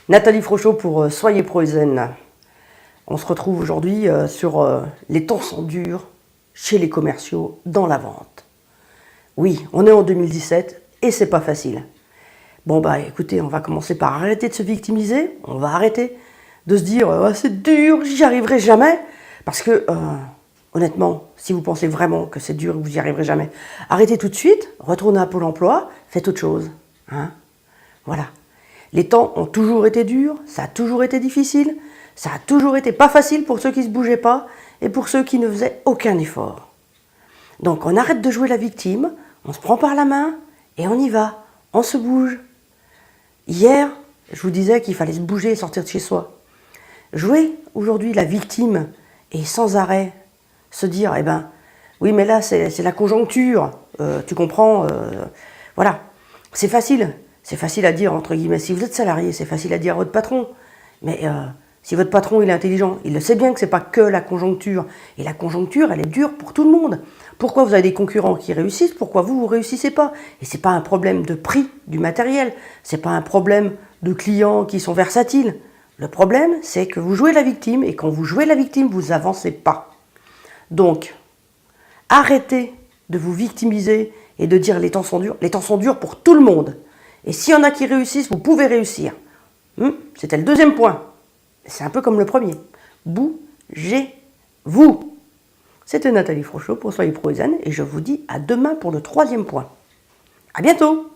Nathalie Frochot pour Soyez Pro et Zen. On se retrouve aujourd'hui sur les temps sont durs chez les commerciaux dans la vente. Oui, on est en 2017 et c'est pas facile. Bon bah écoutez, on va commencer par arrêter de se victimiser, on va arrêter de se dire c'est dur, j'y arriverai jamais. Parce que honnêtement, si vous pensez vraiment que c'est dur et que vous n'y arriverez jamais, arrêtez tout de suite, retournez à Pôle emploi, faites autre chose. Hein, voilà. Les temps ont toujours été durs, ça a toujours été difficile, ça a toujours été pas facile pour ceux qui ne se bougeaient pas et pour ceux qui ne faisaient aucun effort. Donc on arrête de jouer la victime, on se prend par la main et on y va, on se bouge. Hier, je vous disais qu'il fallait se bouger et sortir de chez soi. Jouer aujourd'hui la victime et sans arrêt se dire, eh ben, oui mais là c'est la conjoncture, tu comprends, voilà, c'est facile. C'est facile à dire, entre guillemets, si vous êtes salarié, c'est facile à dire à votre patron. Mais si votre patron il est intelligent, il le sait bien que ce n'est pas que la conjoncture. Et la conjoncture, elle est dure pour tout le monde. Pourquoi vous avez des concurrents qui réussissent? Pourquoi vous ne réussissez pas? Et ce n'est pas un problème de prix du matériel. Ce n'est pas un problème de clients qui sont versatiles. Le problème, c'est que vous jouez la victime. Et quand vous jouez la victime, vous n'avancez pas. Donc, arrêtez de vous victimiser et de dire les temps sont durs. Les temps sont durs pour tout le monde. Et s'il y en a qui réussissent, vous pouvez réussir. C'était le deuxième point. C'est un peu comme le premier. Bougez-vous. C'était Nathalie Frochot pour Soyez Pro et Zen et je vous dis à demain pour le troisième point. À bientôt.